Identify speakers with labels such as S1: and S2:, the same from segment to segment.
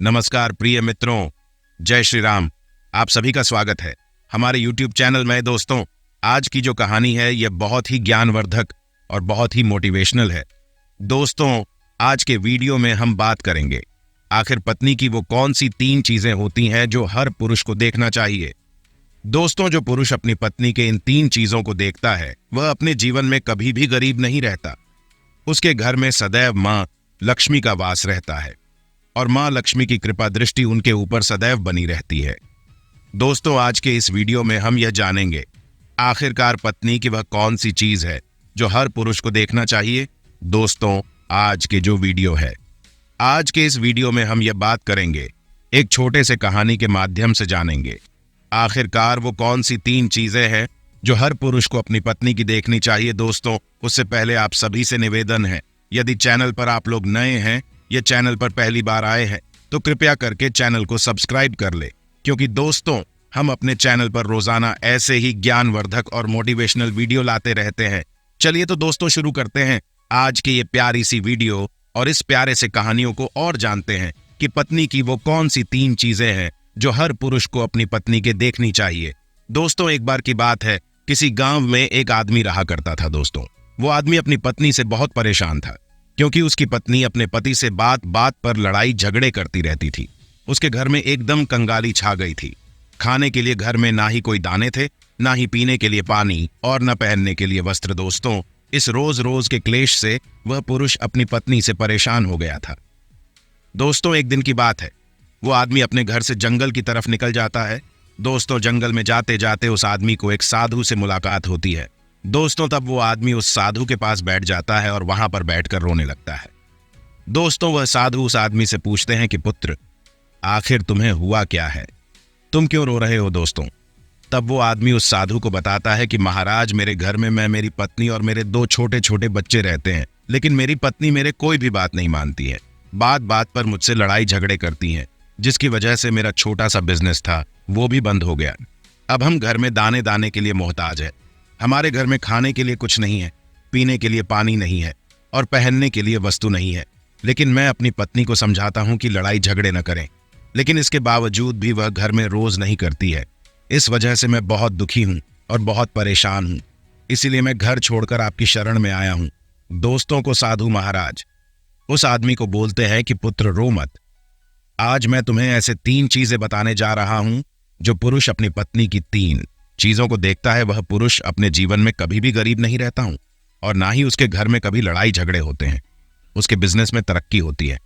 S1: नमस्कार प्रिय मित्रों, जय श्री राम। आप सभी का स्वागत है हमारे YouTube चैनल में। दोस्तों, आज की जो कहानी है यह बहुत ही ज्ञानवर्धक और बहुत ही मोटिवेशनल है। दोस्तों, आज के वीडियो में हम बात करेंगे आखिर पत्नी की वो कौन सी 3 चीजें होती हैं जो हर पुरुष को देखना चाहिए। दोस्तों, जो पुरुष अपनी पत्नी के इन 3 चीजों को देखता है वह अपने जीवन में कभी भी गरीब नहीं रहता। उसके घर में सदैव मां लक्ष्मी का वास रहता है और मां लक्ष्मी की कृपा दृष्टि उनके ऊपर सदैव बनी रहती है। दोस्तों, आज के इस वीडियो में हम यह जानेंगे आखिरकार पत्नी की वह कौन सी चीज है जो हर पुरुष को देखना चाहिए। दोस्तों, आज के जो वीडियो है, आज के इस वीडियो में हम यह बात करेंगे, एक छोटे से कहानी के माध्यम से जानेंगे आखिरकार वो कौन सी 3 चीजें हैं जो हर पुरुष को अपनी पत्नी की देखनी चाहिए। दोस्तों, उससे पहले आप सभी से निवेदन है, यदि चैनल पर आप लोग नए हैं या चैनल पर पहली बार आए हैं तो कृपया करके चैनल को सब्सक्राइब कर ले, क्योंकि दोस्तों हम अपने चैनल पर रोजाना ऐसे ही ज्ञानवर्धक और मोटिवेशनल वीडियो लाते रहते हैं। चलिए तो दोस्तों शुरू करते हैं आज की ये प्यारी सी वीडियो और इस प्यारे से कहानियों को और जानते हैं कि पत्नी की वो कौन सी 3 चीजें हैं जो हर पुरुष को अपनी पत्नी के देखनी चाहिए। दोस्तों, एक बार की बात है, किसी गांव में एक आदमी रहा करता था। दोस्तों, वो आदमी अपनी पत्नी से बहुत परेशान था, क्योंकि उसकी पत्नी अपने पति से बात बात पर लड़ाई झगड़े करती रहती थी। उसके घर में एकदम कंगाली छा गई थी। खाने के लिए घर में ना ही कोई दाने थे, ना ही पीने के लिए पानी और न पहनने के लिए वस्त्र। दोस्तों, इस रोज रोज के क्लेश से वह पुरुष अपनी पत्नी से परेशान हो गया था। दोस्तों, एक दिन की बात है, वो आदमी अपने घर से जंगल की तरफ निकल जाता है। दोस्तों, जंगल में जाते जाते उस आदमी को एक साधु से मुलाकात होती है। दोस्तों, तब वो आदमी उस साधु के पास बैठ जाता है और वहां पर बैठकर रोने लगता है। दोस्तों, वह साधु उस आदमी से पूछते हैं कि पुत्र, आखिर तुम्हें हुआ क्या है, तुम क्यों रो रहे हो। दोस्तों, तब वो आदमी उस साधु को बताता है कि महाराज, मेरे घर में मैं, मेरी पत्नी और मेरे 2 छोटे छोटे बच्चे रहते हैं, लेकिन मेरी पत्नी मेरे कोई भी बात नहीं मानती है। बात बात पर मुझसे लड़ाई झगड़े करती हैं, जिसकी वजह से मेरा छोटा सा बिजनेस था वो भी बंद हो गया। अब हम घर में दाने दाने के लिए मोहताज है। हमारे घर में खाने के लिए कुछ नहीं है, पीने के लिए पानी नहीं है और पहनने के लिए वस्तु नहीं है। लेकिन मैं अपनी पत्नी को समझाता हूं कि लड़ाई झगड़े न करें, लेकिन इसके बावजूद भी वह घर में रोज नहीं करती है। इस वजह से मैं बहुत दुखी हूं और बहुत परेशान हूं, इसीलिए मैं घर छोड़कर आपकी शरण में आया हूं। दोस्तों को साधु महाराज उस आदमी को बोलते हैं कि पुत्र, रो मत। आज मैं तुम्हें ऐसे 3 चीजें बताने जा रहा हूं जो पुरुष अपनी पत्नी की 3 चीजों को देखता है, वह पुरुष अपने जीवन में कभी भी गरीब नहीं रहता हूं और ना ही उसके घर में कभी लड़ाई झगड़े होते हैं, उसके बिजनेस में तरक्की होती है।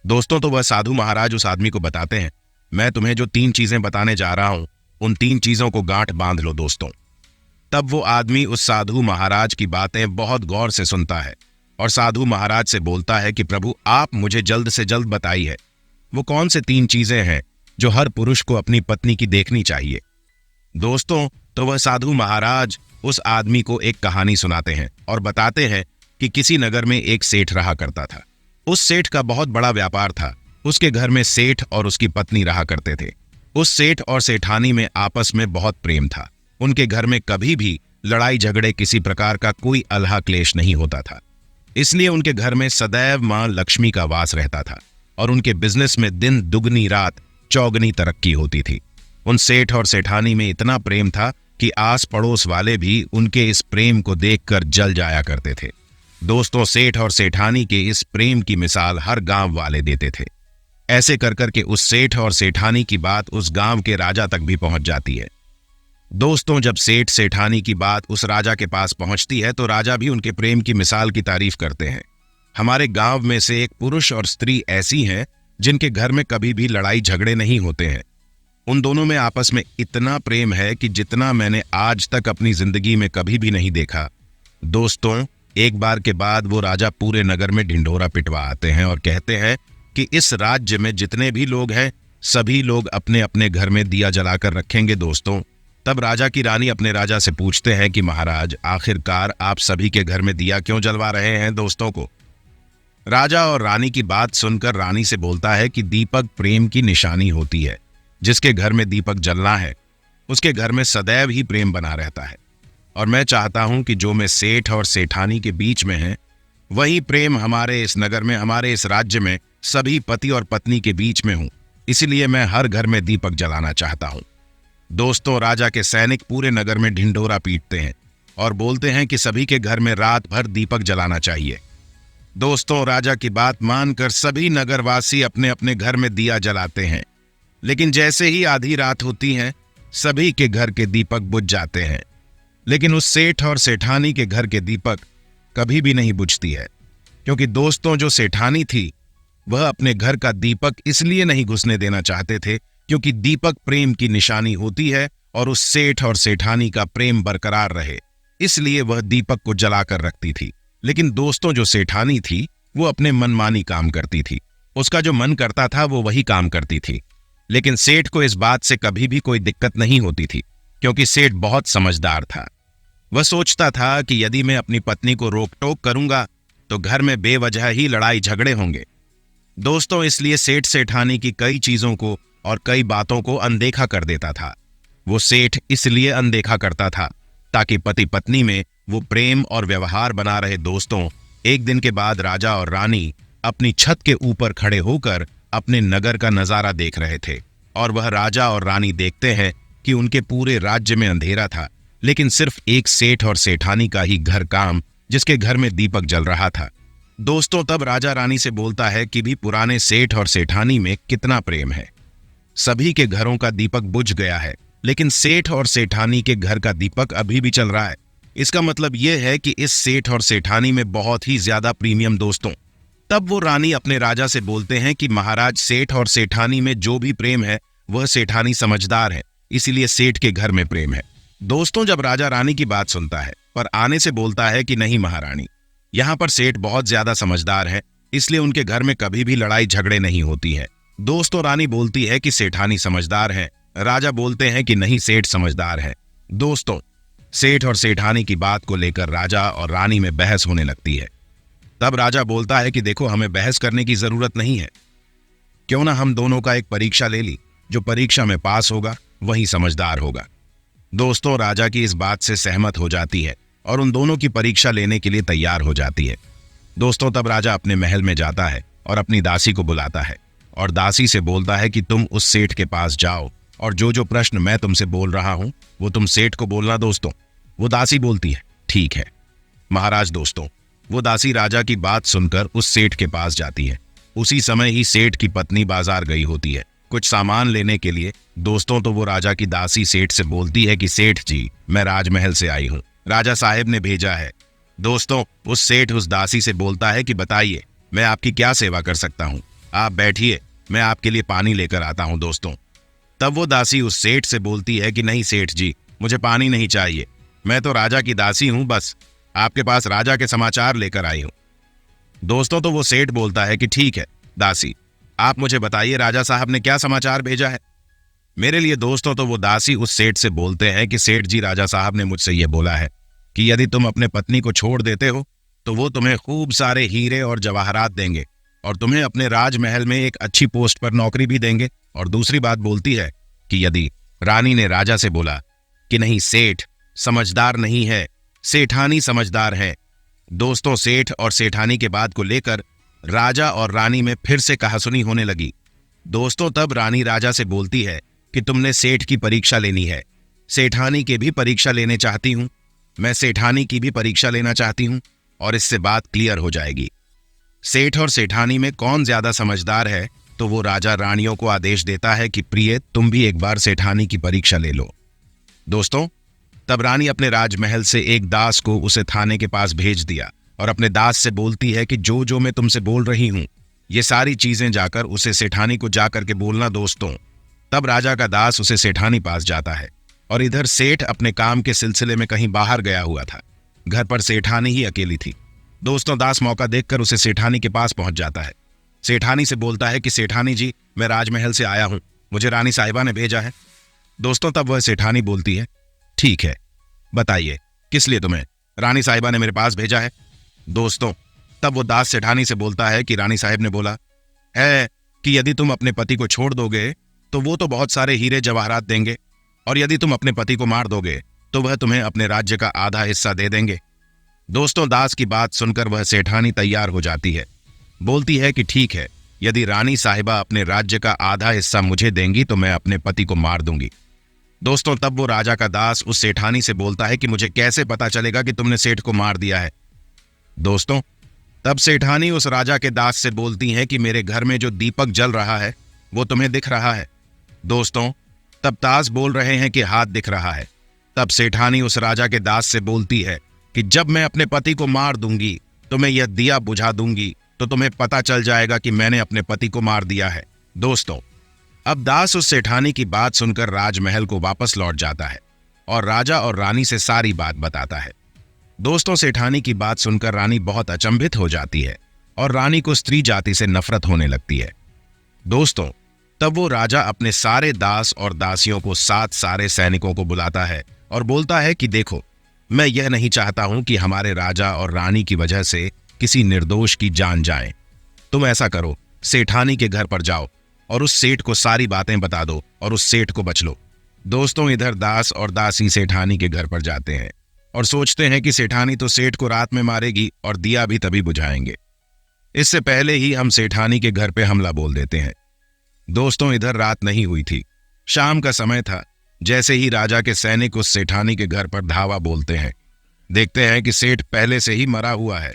S1: दोस्तों, तो वह साधु महाराज उस आदमी को बताते हैं, मैं तुम्हें जो 3 चीजें बताने जा रहा हूं उन 3 चीजों को गांठ बांध लो। दोस्तों, तब वो आदमी उस साधु महाराज की बातें बहुत गौर से सुनता है और साधु महाराज से बोलता है कि प्रभु, आप मुझे जल्द से जल्द बताइए वो कौन से 3 चीजें हैं जो हर पुरुष को अपनी पत्नी की देखनी चाहिए। दोस्तों, तो वह साधु महाराज उस आदमी को एक कहानी सुनाते हैं और बताते हैं कि किसी नगर में एक सेठ रहा करता था। उस सेठ का बहुत बड़ा व्यापार था। उसके घर में सेठ और उसकी पत्नी रहा करते थे। उस सेठ और सेठानी में आपस में बहुत प्रेम था। उनके घर में कभी भी लड़ाई झगड़े, किसी प्रकार का कोई अल्हा क्लेश नहीं होता था। इसलिए उनके घर में सदैव मां लक्ष्मी का वास रहता था और उनके बिजनेस में दिन दुगनी रात चौगनी तरक्की होती थी। उन सेठ और सेठानी में इतना प्रेम था कि आस पड़ोस वाले भी उनके इस प्रेम को देखकर जल जाया करते थे। दोस्तों, सेठ और सेठानी के इस प्रेम की मिसाल हर गांव वाले देते थे। ऐसे कर कर के उस सेठ और सेठानी की बात उस गांव के राजा तक भी पहुंच जाती है। दोस्तों, जब सेठ सेठानी की बात उस राजा के पास पहुंचती है तो राजा भी उनके प्रेम की मिसाल की तारीफ करते हैं। हमारे गांव में से एक पुरुष और स्त्री ऐसी हैं जिनके घर में कभी भी लड़ाई झगड़े नहीं होते हैं। उन दोनों में आपस में इतना प्रेम है कि जितना मैंने आज तक अपनी जिंदगी में कभी भी नहीं देखा। दोस्तों, एक बार के बाद वो राजा पूरे नगर में ढिंढोरा पिटवा आते हैं और कहते हैं कि इस राज्य में जितने भी लोग हैं सभी लोग अपने अपने घर में दिया जलाकर रखेंगे। दोस्तों, तब राजा की रानी अपने राजा से पूछते हैं कि महाराज, आखिरकार आप सभी के घर में दिया क्यों जलवा रहे हैं दोस्तों को। राजा और रानी की बात सुनकर रानी से बोलता है कि दीपक प्रेम की निशानी होती है। जिसके घर में दीपक जलना है उसके घर में सदैव ही प्रेम बना रहता है और मैं चाहता हूं कि जो मैं सेठ और सेठानी के बीच में है वही प्रेम हमारे इस नगर में, हमारे इस राज्य में सभी पति और पत्नी के बीच में हूं, इसलिए मैं हर घर में दीपक जलाना चाहता हूं। दोस्तों, राजा के सैनिक पूरे नगर में ढिंढोरा पीटते हैं और बोलते हैं कि सभी के घर में रात भर दीपक जलाना चाहिए। दोस्तों, राजा की बात मानकर सभी नगरवासी अपने अपने घर में दिया जलाते हैं, लेकिन जैसे ही आधी रात होती है सभी के घर के दीपक बुझ जाते हैं। लेकिन उस सेठ और सेठानी के घर के दीपक कभी भी नहीं बुझती है, क्योंकि दोस्तों जो सेठानी थी वह अपने घर का दीपक इसलिए नहीं घुसने देना चाहते थे क्योंकि दीपक प्रेम की निशानी होती है और उस सेठ और सेठानी का प्रेम बरकरार रहे, इसलिए वह दीपक को जलाकर रखती थी। लेकिन दोस्तों जो सेठानी थी वो अपने मनमानी काम करती थी, उसका जो मन करता था वो वही काम करती थी। लेकिन सेठ को इस बात से कभी भी कोई दिक्कत नहीं होती थी, क्योंकि सेठ बहुत समझदार था। वह सोचता था कि यदि मैं अपनी पत्नी को रोक टोक करूंगा तो घर में बेवजह ही लड़ाई झगड़े होंगे। दोस्तों, इसलिए सेठ सेठानी की कई चीजों को और कई बातों को अनदेखा कर देता था। वो सेठ इसलिए अनदेखा करता था ताकि पति पत्नी में वो प्रेम और व्यवहार बना रहे। दोस्तों, एक दिन के बाद राजा और रानी अपनी छत के ऊपर खड़े होकर अपने नगर का नजारा देख रहे थे और वह राजा और रानी देखते हैं कि उनके पूरे राज्य में अंधेरा था, लेकिन सिर्फ एक सेठ और सेठानी का ही घर काम, जिसके घर में दीपक जल रहा था। दोस्तों, तब राजा रानी से बोलता है कि भी पुराने सेठ और सेठानी में कितना प्रेम है। सभी के घरों का दीपक बुझ गया है, लेकिन सेठ और सेठानी के घर का दीपक अभी भी चल रहा है। इसका मतलब यह है कि इस सेठ और सेठानी में बहुत ही ज्यादा प्रीमियम। दोस्तों, तब वो रानी अपने राजा से बोलते हैं कि महाराज, सेठ और सेठानी में जो भी प्रेम है वह सेठानी समझदार है, इसीलिए सेठ के घर में प्रेम है। दोस्तों, जब राजा रानी की बात सुनता है पर आने से बोलता है कि नहीं महारानी, यहाँ पर सेठ बहुत ज्यादा समझदार है, इसलिए उनके घर में कभी भी लड़ाई झगड़े नहीं होती है। दोस्तों, रानी बोलती है कि सेठानी समझदार है, राजा बोलते हैं कि नहीं, सेठ समझदार है। दोस्तों, सेठ और सेठानी की बात को लेकर राजा और रानी में बहस होने लगती है। तब राजा बोलता है कि देखो, हमें बहस करने की जरूरत नहीं है, क्यों ना हम दोनों का एक परीक्षा ले ली, जो परीक्षा में पास होगा वही समझदार होगा। दोस्तों, राजा की इस बात से सहमत हो जाती है और उन दोनों की परीक्षा लेने के लिए तैयार हो जाती है। दोस्तों, तब राजा अपने महल में जाता है और अपनी दासी को बुलाता है और दासी से बोलता है कि तुम उस सेठ के पास जाओ और जो जो प्रश्न मैं तुमसे बोल रहा हूं वो तुम सेठ को बोलना। दोस्तों, वो दासी बोलती है ठीक है महाराज। दोस्तों, वो दासी राजा की बात सुनकर उस सेठ के पास जाती है। उसी समय ही सेठ की पत्नी बाजार गई होती है कुछ सामान लेने के लिए। दोस्तों, तो वो राजा की दासी सेठ से बोलती है कि सेठ जी, मैं राजमहल से आई हूं, राजा साहेब ने भेजा है। दोस्तों, उस सेठ उस दासी से बोलता है कि बताइए मैं आपकी क्या सेवा कर सकता हूं, आप बैठिए, मैं आपके लिए पानी लेकर आता हूं। दोस्तों, तब वो दासी उस सेठ से बोलती है कि नहीं सेठ जी, मुझे पानी नहीं चाहिए, मैं तो राजा की दासी हूं, बस आपके पास राजा के समाचार लेकर आई हूं। दोस्तों, तो वो सेठ बोलता है कि ठीक है दासी, आप मुझे बताइए राजा साहब ने क्या समाचार भेजा है मेरे लिए। दोस्तों, तो वो दासी उस सेठ से बोलते हैं कि सेठ जी, राजा साहब ने मुझसे यह बोला है कि यदि तुम अपने पत्नी को छोड़ देते हो तो वो तुम्हें खूब सारे हीरे और जवाहरात देंगे और तुम्हें अपने राजमहल में एक अच्छी पोस्ट पर नौकरी भी देंगे। और दूसरी बात बोलती है कि यदि रानी ने राजा से बोला कि नहीं, सेठ समझदार नहीं है, सेठानी समझदार है। दोस्तों, सेठ और सेठानी के बात को लेकर राजा और रानी में फिर से कहासुनी होने लगी। दोस्तों, तब रानी राजा से बोलती है कि तुमने सेठ की परीक्षा लेनी है, सेठानी की भी परीक्षा लेने चाहती हूं, मैं सेठानी की भी परीक्षा लेना चाहती हूं और इससे बात क्लियर हो जाएगी। सेठ और सेठानी में कौन ज्यादा समझदार है, तो वो राजा रानियों को आदेश देता है कि प्रिय, तुम भी एक बार सेठानी की परीक्षा ले लो। दोस्तों, तब रानी अपने राजमहल से एक दास को उसे थाने के पास भेज दिया और अपने दास से बोलती है कि जो जो मैं तुमसे बोल रही हूं ये सारी चीजें जाकर उसे सेठानी को जाकर के बोलना। दोस्तों, तब राजा का दास उसे सेठानी पास जाता है और इधर सेठ अपने काम के सिलसिले में कहीं बाहर गया हुआ था, घर पर सेठानी ही अकेली थी। दोस्तों, दास मौका देखकर उसे सेठानी के पास पहुंच जाता है। सेठानी से बोलता है कि सेठानी जी, मैं राजमहल से आया हूं, मुझे रानी साहिबा ने भेजा है। दोस्तों, तब वह सेठानी बोलती है ठीक है, बताइए किस लिए तुम्हें रानी साहिबा ने मेरे पास भेजा है। दोस्तों, तब वो दास सेठानी से बोलता है कि रानी साहिब ने बोला है कि यदि तुम अपने पति को छोड़ दोगे तो वो तो बहुत सारे हीरे जवाहरात देंगे, और यदि तुम अपने पति को मार दोगे तो वह तुम्हें अपने राज्य का आधा हिस्सा दे देंगे। दोस्तों, दास की बात सुनकर वह सेठानी तैयार हो जाती है, बोलती है कि ठीक है, यदि रानी साहिबा अपने राज्य का आधा हिस्सा मुझे देंगी तो मैं अपने पति को मार दूंगी। दोस्तों, तब वो राजा का दास उस सेठानी से बोलता है कि मुझे कैसे पता चलेगा कि तुमने सेठ को मार दिया है। दोस्तों, तब सेठानी उस राजा के दास से बोलती है कि मेरे घर में जो दीपक जल रहा है वो तुम्हें दिख रहा है। दोस्तों, तब तास बोल रहे हैं कि हाथ दिख रहा है। तब सेठानी उस राजा के दास से बोलती है कि जब मैं अपने पति को मार दूंगी तो मैं यह दिया बुझा दूंगी, तो तुम्हें पता चल जाएगा कि मैंने अपने पति को मार दिया है। दोस्तों, अब दास उस सेठानी की बात सुनकर राजमहल को वापस लौट जाता है और राजा और रानी से सारी बात बताता है। दोस्तों, सेठानी की बात सुनकर रानी बहुत अचंभित हो जाती है और रानी को स्त्री जाति से नफरत होने लगती है। दोस्तों, तब वो राजा अपने सारे दास और दासियों को 7 सारे सैनिकों को बुलाता है और बोलता है कि देखो, मैं यह नहीं चाहता हूं कि हमारे राजा और रानी की वजह से किसी निर्दोष की जान जाए। तुम ऐसा करो, सेठानी के घर पर जाओ और उस सेठ को सारी बातें बता दो और उस सेठ को बच लो। दोस्तों, इधर दास और दासी सेठानी के घर पर जाते हैं और सोचते हैं कि सेठानी तो सेठ को रात में मारेगी और दिया भी तभी बुझाएंगे। इससे पहले ही हम सेठानी के घर पे हमला बोल देते हैं। दोस्तों, इधर रात नहीं हुई थी, शाम का समय था। जैसे ही राजा के सैनिक उस सेठानी के घर पर धावा बोलते हैं, देखते हैं कि सेठ पहले से ही मरा हुआ है।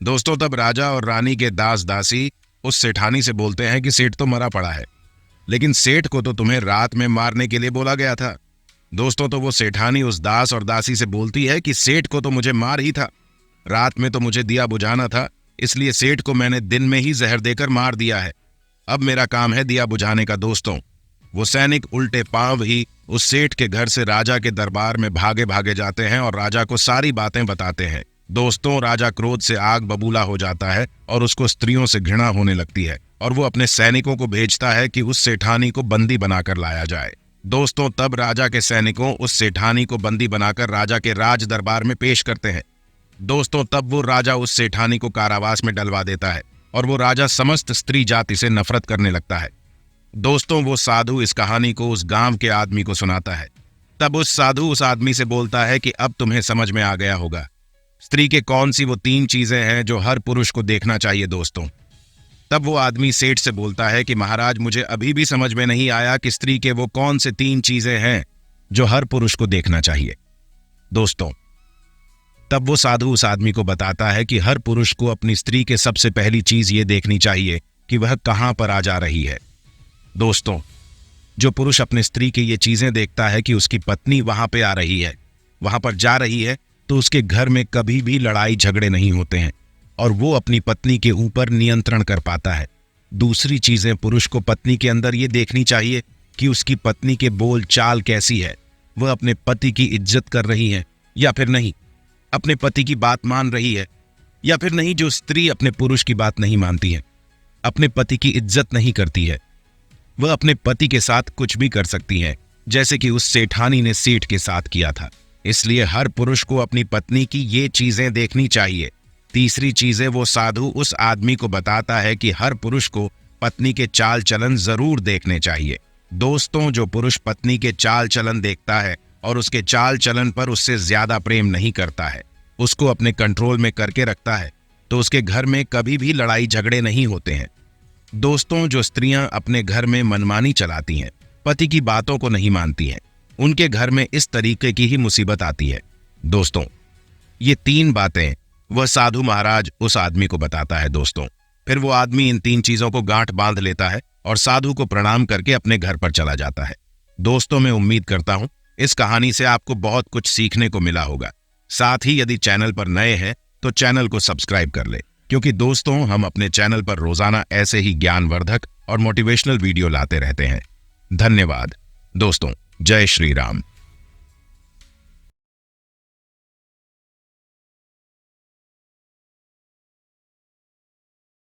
S1: दोस्तों, तब राजा और रानी के दास दासी उस सेठानी से बोलते हैं कि सेठ तो मरा पड़ा है, लेकिन सेठ को तो तुम्हें रात में मारने के लिए बोला गया था। दोस्तों, तो वो सेठानी उस दास और दासी से बोलती है कि सेठ को तो मुझे मार ही था, रात में तो मुझे दिया बुझाना था, इसलिए सेठ को मैंने दिन में ही जहर देकर मार दिया है। अब मेरा काम है दिया बुझाने का। दोस्तों, वो सैनिक उल्टे पांव ही उस सेठ के घर से राजा के दरबार में भागे भागे जाते हैं और राजा को सारी बातें बताते हैं। दोस्तों, राजा क्रोध से आग बबूला हो जाता है और उसको स्त्रियों से घृणा होने लगती है और वो अपने सैनिकों को भेजता है कि उस सेठानी को बंदी बनाकर लाया जाए। दोस्तों, तब राजा के सैनिकों उस सेठानी को बंदी बनाकर राजा के राज दरबार में पेश करते हैं। दोस्तों, तब वो राजा उस सेठानी को कारावास में डलवा देता है और वो राजा समस्त स्त्री जाति से नफरत करने लगता है। दोस्तों, वो साधु इस कहानी को उस गांव के आदमी को सुनाता है। तब उस साधु उस आदमी से बोलता है कि अब तुम्हें समझ में आ गया होगा स्त्री के कौन सी वो 3 चीजें हैं जो हर पुरुष को देखना चाहिए। दोस्तों, तब वो आदमी सेठ से बोलता है कि महाराज, मुझे अभी भी समझ में नहीं आया कि स्त्री के वो कौन से 3 चीजें हैं जो हर पुरुष को देखना चाहिए। दोस्तों, तब वो साधु उस आदमी को बताता है कि हर पुरुष को अपनी स्त्री के सबसे पहली चीज ये देखनी चाहिए कि वह कहां पर आ जा रही है। दोस्तों, जो पुरुष अपनी स्त्री की ये चीजें देखता है कि उसकी पत्नी वहां पे आ रही है, वहां पर जा रही है, तो उसके घर में कभी भी लड़ाई झगड़े नहीं होते हैं और वो अपनी पत्नी के ऊपर नियंत्रण कर पाता है। दूसरी चीजें, पुरुष को पत्नी के अंदर ये देखनी चाहिए कि उसकी पत्नी के बोल चाल कैसी है, वह अपने पति की इज्जत कर रही है या फिर नहीं, अपने पति की बात मान रही है या फिर नहीं। जो स्त्री अपने पुरुष की बात नहीं मानती है, अपने पति की इज्जत नहीं करती है, वह अपने पति के साथ कुछ भी कर सकती है, जैसे कि उस सेठानी ने सेठ के साथ किया था। इसलिए हर पुरुष को अपनी पत्नी की ये चीजें देखनी चाहिए। तीसरी चीजें, वो साधु उस आदमी को बताता है कि हर पुरुष को पत्नी के चाल चलन जरूर देखने चाहिए। दोस्तों, जो पुरुष पत्नी के चाल चलन देखता है और उसके चाल चलन पर उससे ज्यादा प्रेम नहीं करता है, उसको अपने कंट्रोल में करके रखता है, तो उसके घर में कभी भी लड़ाई झगड़े नहीं होते हैं। दोस्तों, जो स्त्रियां अपने घर में मनमानी चलाती हैं, पति की बातों को नहीं मानती हैं, उनके घर में इस तरीके की ही मुसीबत आती है। दोस्तों, ये 3 बातें वह साधु महाराज उस आदमी को बताता है। दोस्तों, फिर वो आदमी इन 3 चीजों को गांठ बांध लेता है और साधु को प्रणाम करके अपने घर पर चला जाता है। दोस्तों, मैं उम्मीद करता हूं इस कहानी से आपको बहुत कुछ सीखने को मिला होगा। साथ ही यदि चैनल पर नए हैं तो चैनल को सब्सक्राइब कर ले, क्योंकि दोस्तों, हम अपने चैनल पर रोजाना ऐसे ही ज्ञानवर्धक और मोटिवेशनल वीडियो लाते रहते हैं। धन्यवाद दोस्तों। जय श्री राम।